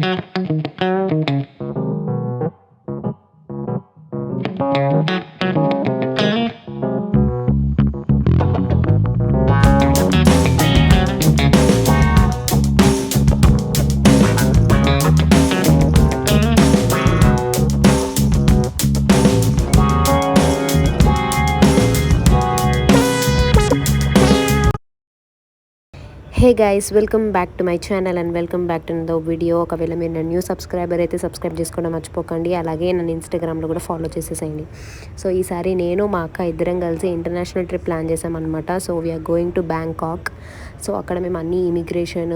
Hey guys, welcome back to my channel and welcome back to the video. ఒకవేళ మీరు నా new subscriber అయితే subscribe చేసుకోవడం మర్చిపోకండి. అలాగే నన్ను ఇన్స్టాగ్రామ్లో కూడా ఫాలో చేసేసేయండి. సో ఈసారి నేను మా అక్క ఇద్దరం కలిసి ఇంటర్నేషనల్ ట్రిప్ ప్లాన్ చేసామన్నమాట. So we are going to Bangkok. So అక్కడ మేము అన్ని ఇమిగ్రేషన్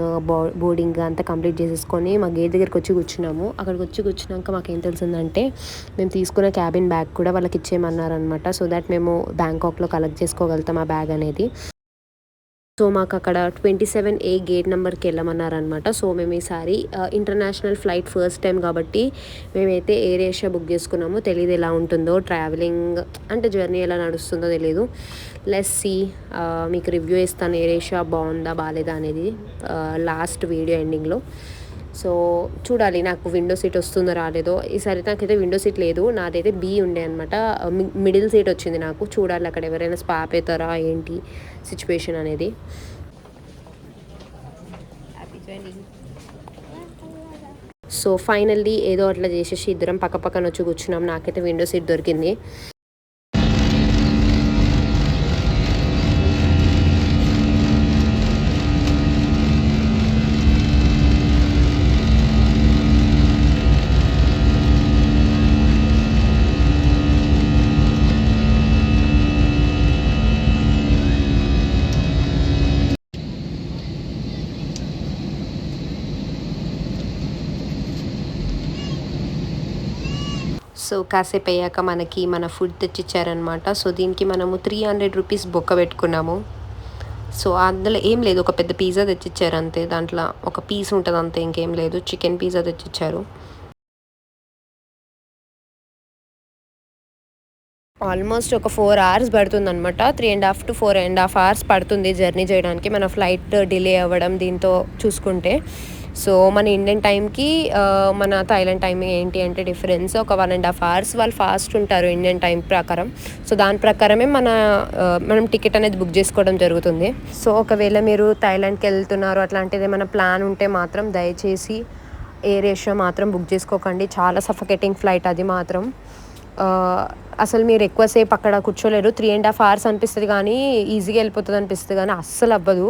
బోర్డింగ్ అంతా కంప్లీట్ చేసేసుకొని మా గేట్ దగ్గరికి వచ్చి కూర్చున్నాము. అక్కడికి వచ్చి కూర్చున్నాక మాకేం తెలిసిందంటే మేము తీసుకున్న క్యాబిన్ బ్యాగ్ కూడా వాళ్ళకి ఇచ్చేయమన్నారనమాట. సో దట్ మేము బ్యాంకాక్లో కలెక్ట్ చేసుకోగలుగుతాం ఆ బ్యాగ్ అనేది. సో మాకు అక్కడ 27A గేట్ నెంబర్కి వెళ్ళమన్నారనమాట. సో మేము ఈసారి ఇంటర్నేషనల్ ఫ్లైట్ ఫస్ట్ టైం కాబట్టి మేమైతే ఎయిర్ ఏషియా బుక్ చేసుకున్నాము. తెలియదు ఎలా ఉంటుందో ట్రావెలింగ్, అంటే జర్నీ ఎలా నడుస్తుందో తెలియదు. లెట్స్ సీ, మీకు రివ్యూ ఇస్తాను ఎయిర్ ఏషియా బాగుందా బాగాలేదా అనేది లాస్ట్ వీడియో ఎండింగ్లో. సో చూడాలి నాకు విండో సీట్ వస్తుందో రాలేదో. ఈసారి నాకైతే విండో సీట్ లేదు, నాదైతే బి ఉండే అనమాట. మిడిల్ సీట్ వచ్చింది నాకు. చూడాలి అక్కడ ఎవరైనా స్పాప్ అవుతారా ఏంటి సిచ్యువేషన్ అనేది. సో ఫైనల్లీ ఏదో అట్లా చేసేసి ఇద్దరం పక్క పక్కన వచ్చి కూర్చున్నాం. నాకైతే విండో సీట్ దొరికింది. సో కాసేపు అయ్యాక మనకి మన ఫుడ్ తెచ్చిచ్చారనమాట. సో దీనికి మనము 300 రూపీస్ బొక్క పెట్టుకున్నాము. సో అందులో ఏం లేదు, ఒక పెద్ద పిజ్జా తెచ్చిచ్చారు అంతే. దాంట్లో ఒక పీస్ ఉంటుంది అంతే, ఇంకేం లేదు. Chicken pizza తెచ్చిచ్చారు. ఆల్మోస్ట్ ఒక 4 hours పడుతుంది అనమాట. 3.5 to 4.5 hours పడుతుంది జర్నీ చేయడానికి, మన ఫ్లైట్ డిలే అవ్వడం దీంతో చూసుకుంటే. సో మన ఇండియన్ టైంకి మన థాయిలాండ్ టైం ఏంటి అంటే డిఫరెన్స్ ఒక 1.5 hours వాళ్ళు ఫాస్ట్ ఉంటారు ఇండియన్ టైం ప్రకారం. సో దాని ప్రకారమే మనం టికెట్ అనేది బుక్ చేసుకోవడం జరుగుతుంది. సో ఒకవేళ మీరు థాయిలాండ్కి వెళ్తున్నారు అట్లాంటిది ఏమైనా ప్లాన్ ఉంటే మాత్రం దయచేసి ఎయిర్ ఏషియా మాత్రం బుక్ చేసుకోకండి. చాలా సఫకేటింగ్ ఫ్లైట్ అది మాత్రం. అసలు మీరు ఎక్కువసేపు అక్కడ కూర్చోలేరు. 3.5 hours అనిపిస్తుంది కానీ ఈజీగా వెళ్ళిపోతుంది అనిపిస్తుంది కానీ అస్సలు అవ్వదు.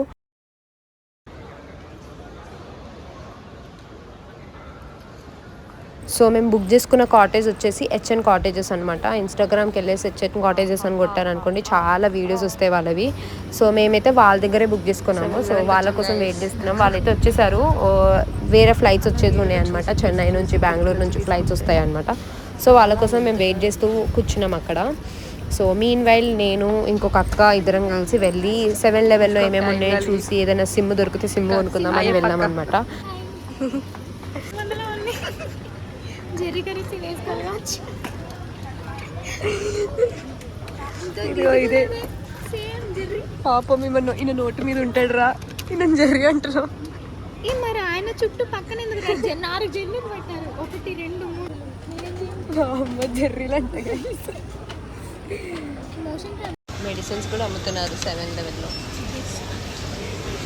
సో మేము బుక్ చేసుకున్న కాటేజ్ వచ్చేసి HN కాటేజెస్ అనమాట. ఇన్స్టాగ్రామ్కి వెళ్ళేసి HN కాటేజెస్ అని కొట్టారనుకోండి చాలా వీడియోస్ వస్తాయి వాళ్ళవి. సో మేమైతే వాళ్ళ దగ్గరే బుక్ చేసుకున్నాము. సో వాళ్ళ కోసం వెయిట్ చేస్తున్నాం. వాళ్ళైతే వచ్చేసారు. వేరే ఫ్లైట్స్ వచ్చేది ఉన్నాయి అనమాట. చెన్నై నుంచి బెంగళూరు నుంచి ఫ్లైట్స్ వస్తాయి అనమాట. సో వాళ్ళ కోసం మేము వెయిట్ చేస్తూ కూర్చున్నాం అక్కడ. సో మీన్ వైల్ నేను ఇంకొక అక్క ఇద్దరం కలిసి వెళ్ళి 7-Elevenలో ఏమేమి ఉన్నాయో చూసి ఏదైనా సిమ్ దొరికితే సిమ్ కొనుక్కుందాం అని వెళ్ళాం అనమాట. ఇదే పాపం ఈయన నోటు మీద ఉంటాడు రా, ఈయన జర్రీ అంటారు. మరి ఆయన చుట్టూ పక్కన 4 జర్రీలు పెట్టారు. 1 2 3 జర్రీలు అంటే మెడిసిన్స్ కూడా అమ్ముతున్నారు 7-Elevenలో.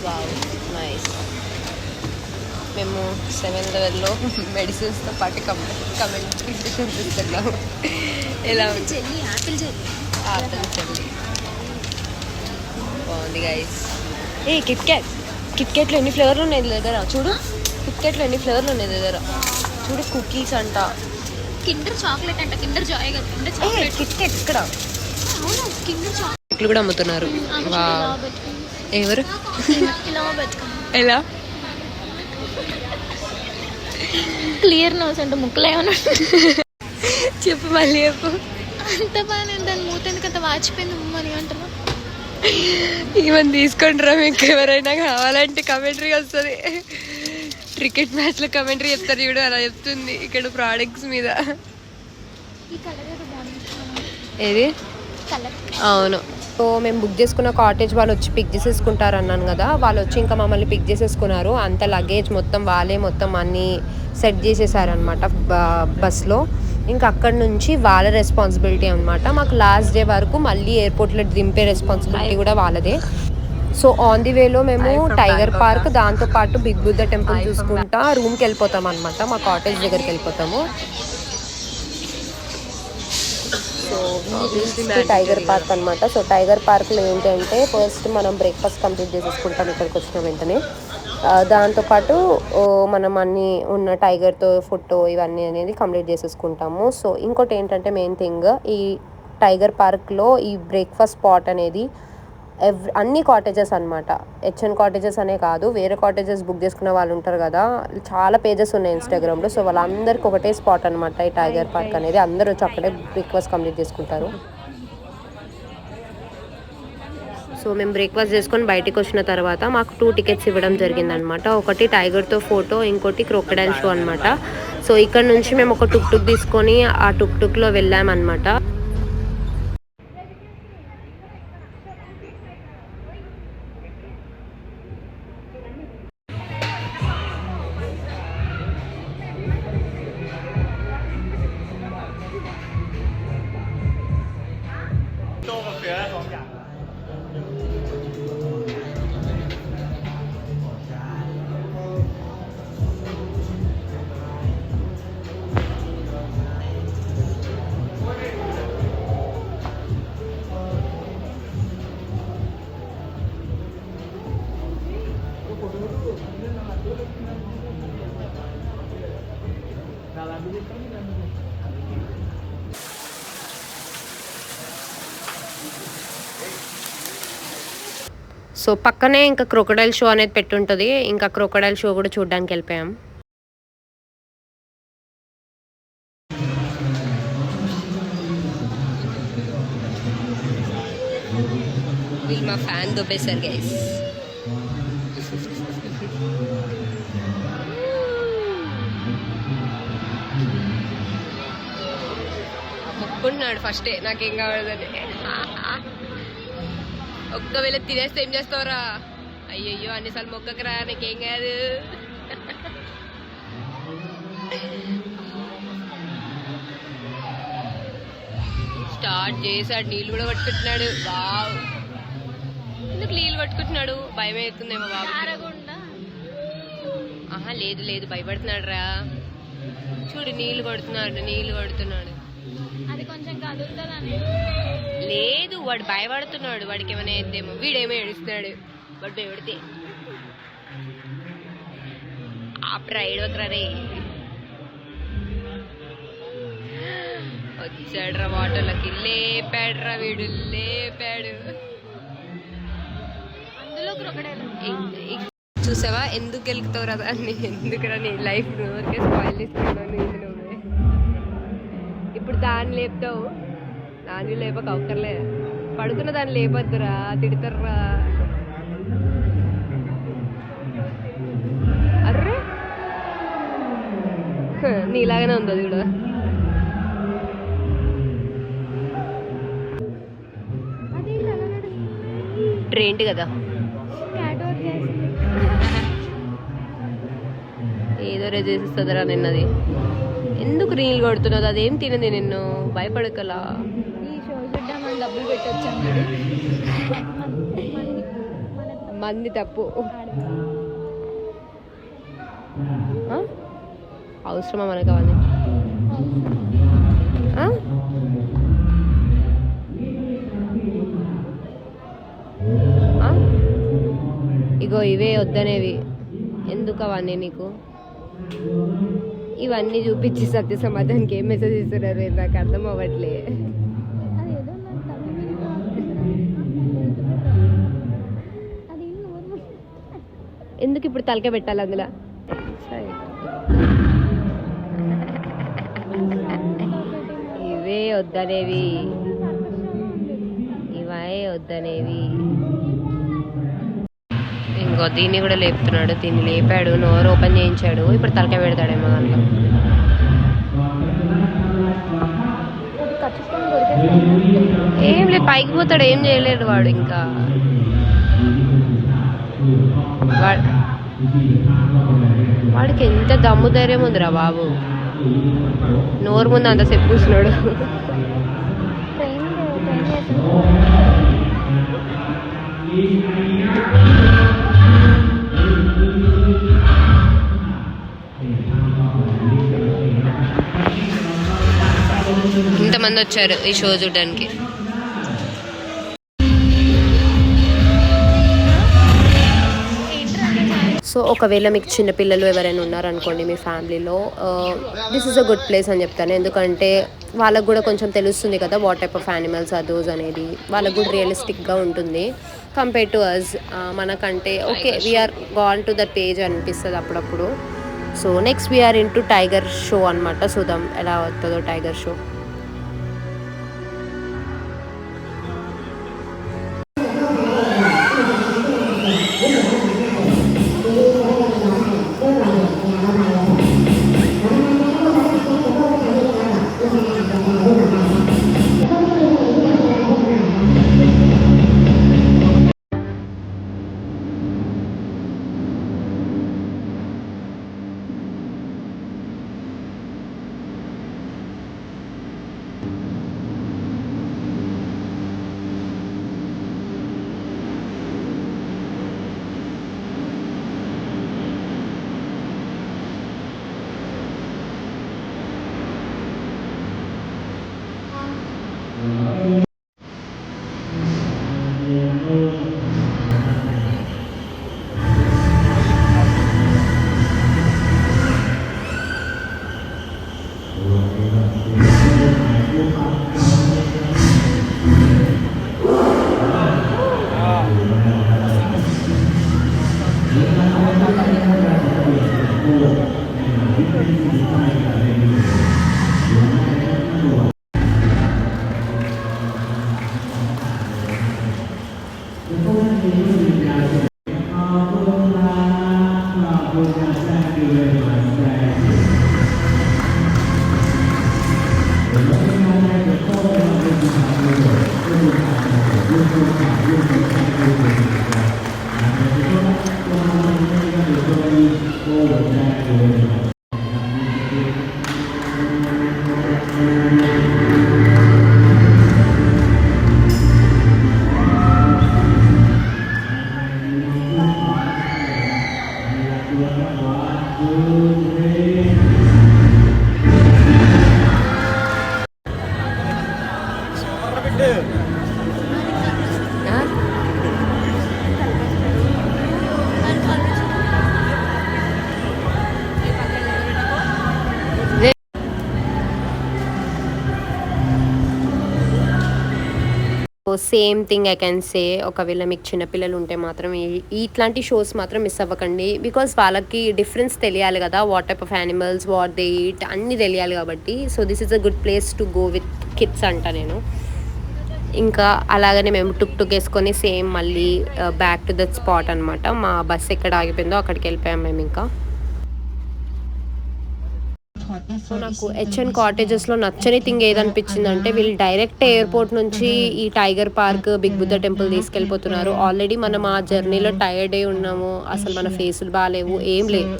Wow nice. మేము 7-Elevenలో మెడిసిన్స్తో పాటు కమెంట్రీ చూపిస్తున్నాము. ఎలా జెల్లీ, ఆపిల్ జెల్లీ బాగుంది గైస్. కిట్కాట్లో ఎన్ని ఫ్లేవర్లు ఉన్నాయి దగ్గర చూడు. కిట్కాట్లో ఎన్ని ఫ్లేవర్లు ఉన్నాయి దగ్గర చూడు. కుకీస్ అంట, కిండర్ చాక్లెట్ అంట, కిండర్ జాయ్ కదా, కిండర్ చాక్లెట్. కిట్కాట్ ఇక్కడ అవును, కిండర్ చాక్లెట్ కూడా అమ్ముతున్నారు. ఎవరు ఎలా క్లియర్ నోస్ అంటే ముక్కలు ఏమన్నా చెప్పు మళ్ళీ చెప్పు. అంత బాగానే దాని మూత ఎందుకంత వాచిపోయింది అని అంటారు. ఈవెన్ తీసుకుంటారా మీకు ఎవరైనా కావాలంటే కమెంటరీ వస్తుంది. క్రికెట్ మ్యాచ్లో కమెంటరీ చెప్తారు చూడు, అలా చెప్తుంది ఇక్కడ ప్రోడక్ట్స్ మీద. ఏది అవును. సో మేము బుక్ చేసుకున్న కాటేజ్ వాళ్ళు వచ్చి పిక్ చేసేసుకుంటారు అన్నాను కదా. వాళ్ళు వచ్చి ఇంకా మమ్మల్ని పిక్ చేసేసుకున్నారు. అంత లగేజ్ మొత్తం వాళ్ళే మొత్తం అన్నీ సెట్ చేసేసారనమాట బస్లో. ఇంకా అక్కడ నుంచి వాళ్ళ రెస్పాన్సిబిలిటీ అనమాట. మాకు లాస్ట్ డే వరకు మళ్ళీ ఎయిర్పోర్ట్లో దింపే రెస్పాన్సిబిలిటీ కూడా వాళ్ళదే. సో ఆన్ ది వేలో మేము టైగర్ పార్క్, దాంతోపాటు బిగ్ బుద్ధ టెంపుల్ చూసుకుంటా రూమ్కి వెళ్ళిపోతాం అనమాట. మా కాటేజ్ దగ్గరికి వెళ్ళిపోతాము. సో టైగర్ పార్క్ అనమాట. సో టైగర్ పార్క్లో ఏంటంటే ఫస్ట్ మనం బ్రేక్ఫాస్ట్ కంప్లీట్ చేసేసుకుంటాం ఇక్కడికి వచ్చిన వెంటనే. దాంతోపాటు మనం అన్నీ ఉన్న టైగర్తో ఫోటో ఇవన్నీ అనేది కంప్లీట్ చేసేసుకుంటాము. సో ఇంకోటి ఏంటంటే మెయిన్ థింగ్, ఈ టైగర్ పార్క్లో ఈ బ్రేక్ఫాస్ట్ స్పాట్ అనేది అన్ని కాటేజెస్ అనమాట. హెచ్ఎన్ కాటేజెస్ అనే కాదు, వేరే కాటేజెస్ బుక్ చేసుకున్న వాళ్ళు ఉంటారు కదా, చాలా పేజెస్ ఉన్నాయి ఇన్స్టాగ్రామ్లో. సో వాళ్ళందరికీ ఒకటే స్పాట్ అనమాట ఈ టైగర్ పార్క్ అనేది. అందరూ వచ్చి అక్కడే బ్రేక్ఫాస్ట్ కంప్లీట్ చేసుకుంటారు. సో మేము బ్రేక్ఫాస్ట్ చేసుకొని బయటికి వచ్చిన తర్వాత మాకు 2 టికెట్స్ ఇవ్వడం జరిగిందనమాట. ఒకటి టైగర్తో ఫోటో, ఇంకోటి క్రొకడైల్ షో అనమాట. సో ఇక్కడ నుంచి మేము ఒక టుక్ తీసుకొని ఆ టుక్లో వెళ్ళామన్నమాట. సో పక్కనే ఇంకా క్రొకడైల్ షో అనేది పెట్టుంటుంది. ఇంకా క్రొకడైల్ షో కూడా చూడడానికి వెళ్ళిపోయాం. వీళ్ళు మా ఫ్యాన్ దొబ్బేశారు గైస్. మొక్కున్నాడు ఫస్టే నాకేం కావడదని. ఒక్కవేళ తినేస్తే ఏం చేస్తావురా? అయ్యయ్యో అన్నిసార్లు మొక్కకరా, నీకేం కాదు. స్టార్ట్ చేశాడు, నీళ్ళు కూడా పట్టుకుంటున్నాడు. వావ్, ఎందుకు నీళ్ళు పట్టుకుంటున్నాడు? భయం అవుతుందేమో బాబు. ఆహా లేదు భయపడుతున్నాడు రా. చూడు నీళ్ళు కొడుతున్నాడు. అది కొంచెం కదులుతుందని. లేదు వాడు భయపడుతున్నాడు, వాడికి ఏమైనా అయిద్దేమో. వీడేమో ఏడుస్తున్నాడు. వాడు భయపడితే ఆపరా, ఏడవకరా రే. వచ్చాడ్రా వాటర్లకి, లేపాడ్రా వీడు, లేపాడు. అందులో క్రొకడైల్ చూసావా ఎందుకు గెలుగుతావు రా దాన్ని? ఎందుకురా నీ లైఫ్ ఊరికే స్పాయిల్ చేసుకున్నాను. నువ్వే ఇప్పుడు దాన్ని లేపుతావు. దాన్ని లేపక అవసరంలే. పడుకున్న దాన్ని లేపద్దురా, తిడతారా. అర్రే నీలాగానే ఉంది అది కూడా. ట్రైంట్ కదా, ఏదో రే చేసిస్తుందిరా నిన్నది. ఎందుకు రీల్ కొడుతున్నది? అదేం తినది నిన్ను, భయపడకలా. ఈ షో చూద్దామని డబ్బులు పెట్టొచ్చాం. మంది తప్పు. అవసరమా మనకు అవన్నీ? ఇగో ఇవే వద్దనేవి. ఎందుకు అవన్నీ నీకు? ఇవన్నీ చూపించి సత్య సమాధానికి ఏం మెసేజ్ ఇస్తున్నారు నాకు అర్థం అవ్వట్లే. ఎందుకు ఇప్పుడు తలకే పెట్టాలి అందులో? ఇవే వద్దనేవి, ఇవే వద్దనేవి. ఇంకో దీన్ని కూడా లేపుతున్నాడు. దీన్ని లేపాడు, నోరు ఓపెన్ చేయించాడు. ఇప్పుడు తలకాయ పెడతాడేమో దాంట్లో. ఏం లేదు, పైకి పోతాడు, ఏం చేయలేడు వాడు. ఇంకా వాడికి ఎంత దమ్ము ధైర్యం ఉందిరా బాబు, నోరు ముందు అంతసేపు కూర్చున్నాడు. ఇంతమంది వచ్చారు ఈ షో చూడడానికి. సో ఒకవేళ మీకు చిన్నపిల్లలు ఎవరైనా ఉన్నారనుకోండి మీ ఫ్యామిలీలో, this is a good place అని చెప్తాను. ఎందుకంటే వాళ్ళకు కూడా కొంచెం తెలుస్తుంది కదా what type of animals are those అనేది, వాళ్ళకు కూడా రియలిస్టిక్గా ఉంటుంది కంపేర్ టు అస్. మనకంటే okay we are gone to that page అనిపిస్తుంది అప్పుడప్పుడు. So next we are in to tiger show అనమాట. చూద్దాం ఎలా అవుతుందో tiger show. Same thing I can say, ఒకవేళ మీకు చిన్నపిల్లలు ఉంటే మాత్రం ఇట్లాంటి షోస్ మాత్రం మిస్ అవ్వకండి. బికాస్ వాళ్ళకి డిఫరెన్స్ తెలియాలి కదా, what type of animals, what they eat అన్నీ తెలియాలి కాబట్టి. So this is a good place to go with kids అంట నేను. ఇంకా అలాగనే మేము టుక్ వేసుకొని సేమ్ మళ్ళీ బ్యాక్ టు దట్ స్పాట్ అనమాట. మా బస్ ఎక్కడ ఆగిపోయిందో అక్కడికి వెళ్ళిపోయాం మేము. ఇంకా సో నాకు హెచ్ఎన్ కాటేజెస్లో నచ్చని థింగ్ ఏదనిపించిందంటే, వీళ్ళు డైరెక్ట్ ఎయిర్పోర్ట్ నుంచి ఈ tiger park, big Buddha temple తీసుకెళ్ళిపోతున్నారు. ఆల్రెడీ మనం ఆ జర్నీలో టైర్డ్ అయి ఉన్నాము, అసలు మన ఫేసులు బాగాలేవు, ఏం లేవు.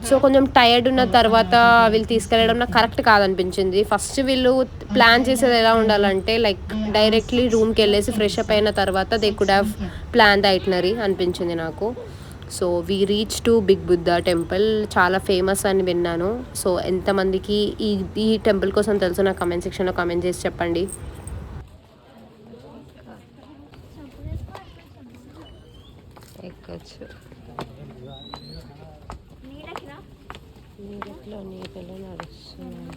సో కొంచెం టైర్డ్ ఉన్న తర్వాత వీళ్ళు తీసుకెళ్ళడం నాకు కరెక్ట్ కాదనిపించింది. ఫస్ట్ వీళ్ళు ప్లాన్ చేసేది ఎలా ఉండాలంటే, లైక్ డైరెక్ట్లీ రూమ్కి వెళ్ళేసి ఫ్రెష్ అప్ అయిన తర్వాత they could have plan the itinerary అనిపించింది నాకు. So we reach to big Buddha temple, చాలా ఫేమస్ అని విన్నాను. సో ఎంతమందికి ఈ టెంపుల్ కోసం తెలుసు నా కమెంట్ సెక్షన్లో కమెంట్ చేసి చెప్పండి. ఎక్కొచ్చు నీటిలో నడుస్తున్నాను.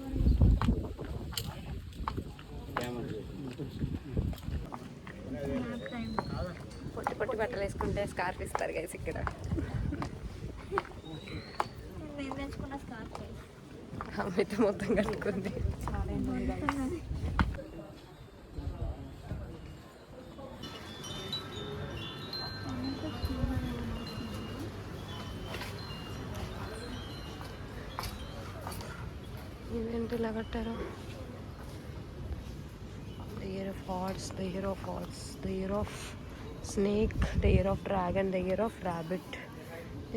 పొట్టి బట్టలు వేసుకుంటే స్కార్ఫ్ ఇస్తారు గైస్ ఇక్కడ. అయితే మొత్తం కట్టుకుంది. ఇదేంటి ఇలా కట్టారు? The year of horse, the year of horse, the year of snake, the year of dragon, the year of rabbit.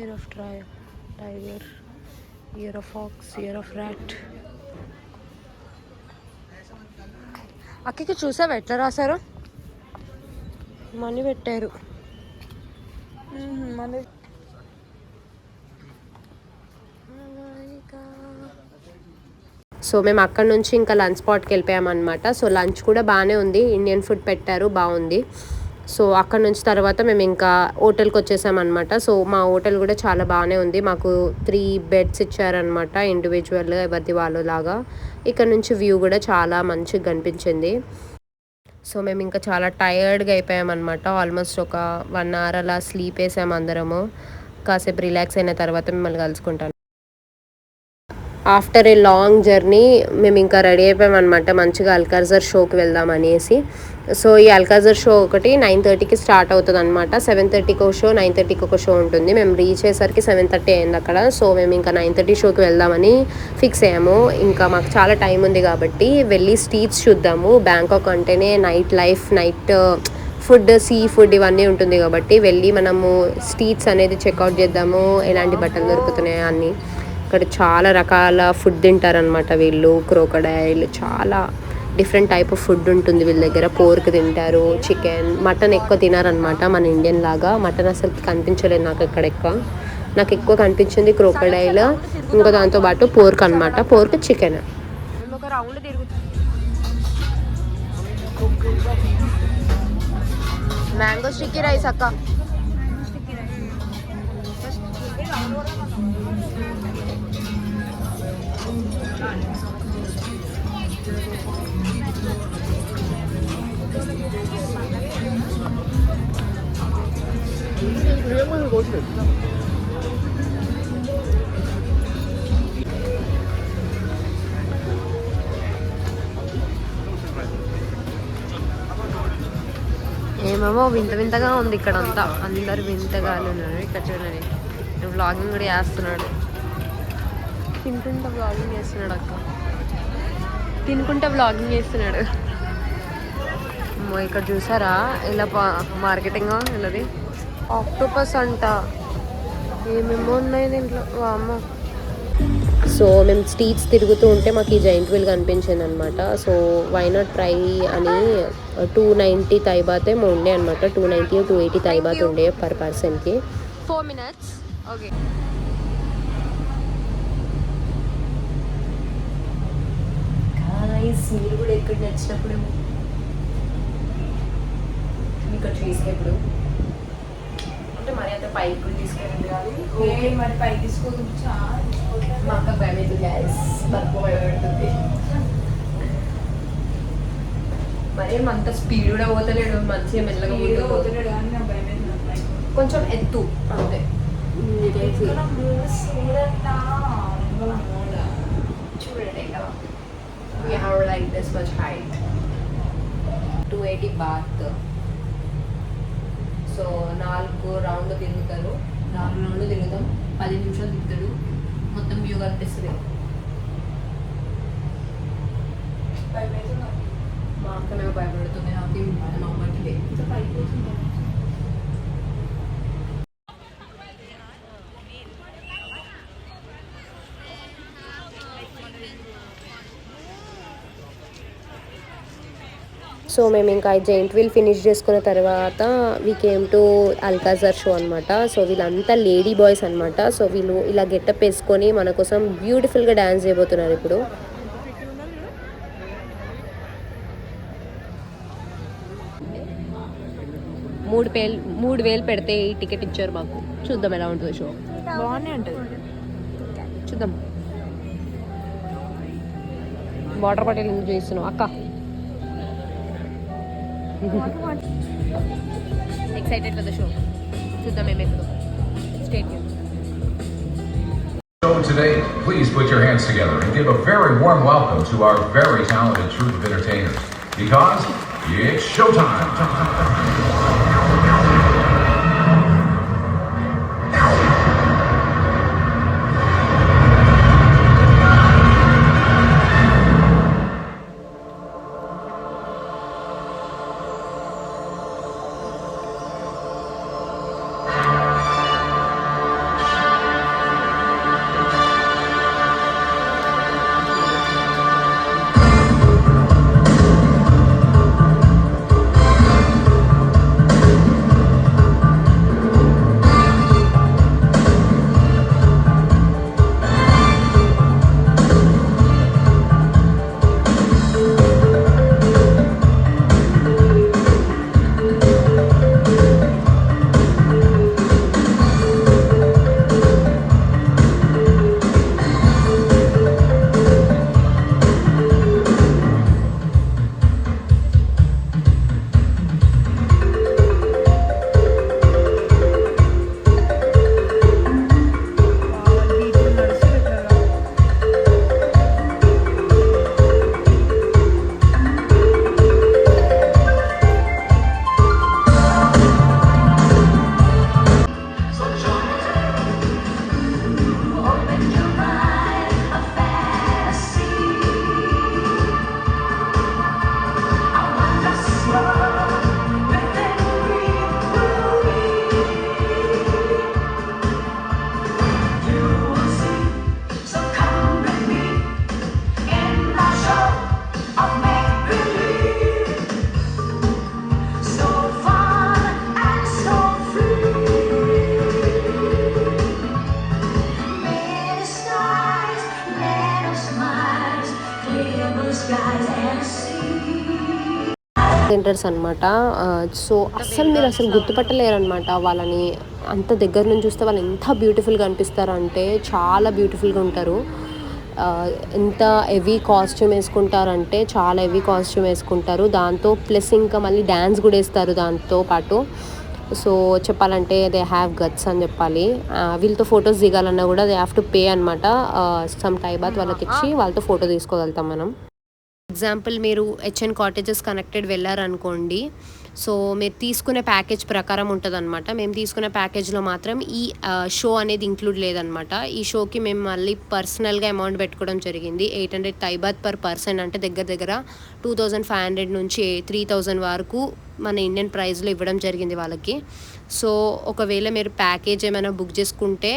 Year of tiger, year of fox, year of rat. అక్కకి చూసావా ఎట్లా రాశారు? మనీ పెట్టారు. సో మేము అక్కడ నుంచి ఇంకా lunch స్పాట్కి వెళ్ళిపోయామన్నమాట. So lunch కూడా బాగానే ఉంది, ఇండియన్ ఫుడ్ పెట్టారు, బాగుంది. సో అక్కడ నుంచి తర్వాత మేము ఇంకా హోటల్కి వచ్చేసామన్నమాట. సో మా హోటల్ కూడా చాలా బాగానే ఉంది. మాకు 3 బెడ్స్ ఇచ్చారనమాట, ఇండివిజువల్గా ఎవరిది వాళ్ళలాగా. ఇక్కడ నుంచి వ్యూ కూడా చాలా మంచిగా కనిపించింది. సో మేము ఇంకా చాలా టైర్డ్గా అయిపోయామన్నమాట. ఆల్మోస్ట్ ఒక 1 అవర్ అలా స్లీప్ వేసాము అందరము. కాసేపు రిలాక్స్ అయిన తర్వాత మిమ్మల్ని కలుసుకుంటాను. ఆఫ్టర్ ఏ లాంగ్ జర్నీ మేము ఇంకా రెడీ అయిపోయామన్నమాట, మంచిగా అల్కాజర్ షోకి వెళ్దాం అనేసి. సో ఈ అల్కాజర్ షో ఒకటి 9:30కి స్టార్ట్ అవుతుంది అనమాట. 7:30కి ఒక షో, 9:30కి ఒక షో ఉంటుంది. మేము రీచ్ అయ్యేసరికి 7:30 అయింది అక్కడ. సో మేము ఇంకా 9:30 షోకి వెళ్దామని ఫిక్స్ అయ్యాము. ఇంకా మాకు చాలా టైం ఉంది కాబట్టి వెళ్ళి స్ట్రీట్స్ చూద్దాము. బ్యాంకాక్ అంటేనే night life, night food, sea food ఇవన్నీ ఉంటుంది కాబట్టి వెళ్ళి మనము స్ట్రీట్స్ అనేది చెక్అవుట్ చేద్దాము, ఎలాంటి బట్టలు దొరుకుతున్నాయో అన్నీ. ఇక్కడ చాలా రకాల ఫుడ్ తింటారనమాట వీళ్ళు. క్రోకడైల్, చాలా డిఫరెంట్ టైప్ ఆఫ్ ఫుడ్ ఉంటుంది వీళ్ళ దగ్గర. పోర్క్ తింటారు, చికెన్, మటన్ ఎక్కువ తినారనమాట. మన ఇండియన్ లాగా మటన్ అసలు కనిపించలేదు నాకు ఇక్కడ ఎక్కువ. నాకు ఎక్కువ కనిపించింది క్రోకడైల్, ఇంకా దాంతోపాటు పోర్క్ అనమాట. Pork, chicken. ఒక రౌండ్ మ్యాంగో స్టిక్కీ రైస్ అక్క. ఏమేమో వింత వింతగా ఉంది ఇక్కడ అంతా. అందరు వింతగా ఉన్నారు. ఇక్కడ చూడండి, వ్లాగింగ్ కూడా చేస్తున్నాడు. తింటుంటే వ్లాగింగ్ చేస్తున్నాడు అక్క, తినుకుంటే వ్లాగింగ్ చేస్తున్నాడు. ఇక్కడ చూసారా ఇలా మార్కెటింగ్ ఇలాది. ఆక్టోపస్ అంట, ఏమేమో ఉన్నాయి దీంట్లో, అమ్మ. సో మేము స్ట్రీట్స్ తిరుగుతూ ఉంటే మాకు ఈ జైంట్ వీల్ కనిపించింది అనమాట. సో వై నాట్ ట్రై అని 290 థైబాత్ ఏమో ఉండే అనమాట. 290 280 థైబాత్ ఉండే పర్ పర్సన్కి. 4 minutes. ఓకే. మీరు కూడా ఎక్కడ నచ్చినప్పుడు ఇక్కడ తీసుకెప్పుడు అంటే మరి అంత పైకి కూడా తీసుకెళ్ళండి కాదు, మరి పైకి తీసుకోదు. మా అక్క భయమైతే గ్యాస్ భయపడుతుంది. మరి అంత స్పీడ్ కూడా పోతలేడు, మంచిగా మెల్లగా పోతలేడు. కొంచెం ఎత్తు అంతే. చూడండి కదా, we have like this much height. 280 baht. So 4 రౌండ్లు తిరుగుతారు. 4 రౌండ్లు తిరుగుతాం, 10 నిమిషాలు తిరుగుతాడు. మొత్తం వ్యూ కనిపిస్తుంది. మా అక్క మేము భయపడుతుంది. హ్యాపీ మా అమ్మకి సో మేము ఇంకా జైంట్ వీల్ ఫినిష్ చేసుకున్న తర్వాత వీ కేమ్ టు అల్కాజర్ షో అనమాట. సో వీళ్ళంతా లేడీ బాయ్స్ అనమాట. సో వీళ్ళు ఇలా గెటప్ వేసుకొని మన కోసం బ్యూటిఫుల్గా డ్యాన్స్ చేయబోతున్నారు ఇప్పుడు. మూడు వేలు పెడితే ఈ టికెట్ ఇచ్చారు మాకు. చూద్దాం ఎలా ఉంటుంది షో. బాగానే ఉంటుంది, చూద్దాం. వాటర్ బాటిల్ ఎందుకు చేస్తున్నావు అక్క? Excited for the show. చూద్దాం ఏమేందో. Stay tuned. So today, please put your hands together and give a very warm welcome to our very talented troupe of entertainers, because it's showtime. Centres అనమాట. So మీరు అసలు గుర్తుపట్టలేరు అనమాట వాళ్ళని. అంత దగ్గర నుంచి చూస్తే వాళ్ళు ఎంత బ్యూటిఫుల్గా అనిపిస్తారు అంటే చాలా బ్యూటిఫుల్గా ఉంటారు. ఎంత హెవీ కాస్ట్యూమ్ వేసుకుంటారంటే చాలా హెవీ కాస్ట్యూమ్ వేసుకుంటారు. దాంతో ప్లస్ ఇంకా మళ్ళీ డ్యాన్స్ కూడా వేస్తారు దాంతో పాటు. సో చెప్పాలంటే దే హ్యావ్ గట్స్ అని చెప్పాలి. వీళ్ళతో ఫొటోస్ దిగాలన్నా కూడా దే హ్యావ్ టు పే అనమాట. సమ్ టైబాత్ వాళ్ళకి ఇచ్చి వాళ్ళతో ఫోటో తీసుకోగలుగుతాం మనం. ఎగ్జాంపుల్ మీరు హెచ్ఎన్ కాటేజెస్ కనెక్టెడ్ వెళ్ళారనుకోండి. సో మీరు తీసుకునే ప్యాకేజ్ ప్రకారం ఉంటుందన్నమాట. మేము తీసుకునే ప్యాకేజ్లో మాత్రం ఈ షో అనేది ఇంక్లూడ్ లేదనమాట. ఈ షోకి మేము మళ్ళీ పర్సనల్గా అమౌంట్ పెట్టుకోవడం జరిగింది. 800 తైబాత్ పర్ పర్సన్, అంటే దగ్గర 2500 నుంచి 3000 వరకు మన ఇండియన్ ప్రైస్లో ఇవ్వడం జరిగింది వాళ్ళకి. సో ఒకవేళ మీరు ప్యాకేజ్ ఏమైనా బుక్ చేసుకుంటే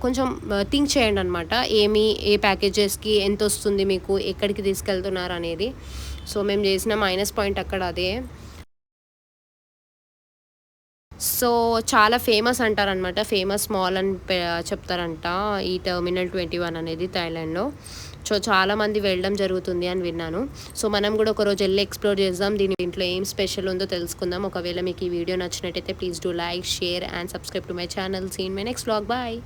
కొంచెం థింక్ చేయండి అనమాట. ఏ ప్యాకేజెస్కి ఎంత వస్తుంది, మీకు ఎక్కడికి తీసుకెళ్తున్నారు అనేది. సో మేము చేసిన మైనస్ పాయింట్ అక్కడ అదే. సో చాలా ఫేమస్ అంటారనమాట. ఫేమస్ మాల్ అని చెప్తారంట ఈ టెర్మినల్ 21 అనేది థాయిలాండ్లో. సో చాలామంది వెళ్ళడం జరుగుతుంది అని విన్నాను. సో మనం కూడా ఒకరోజు వెళ్ళి ఎక్స్ప్లోర్ చేద్దాం. దీంట్లో ఏం స్పెషల్ ఉందో తెలుసుకుందాం. ఒకవేళ మీకు ఈ వీడియో నచ్చినట్టయితే please do like, share and subscribe to my channel. See in my next vlog. Bye.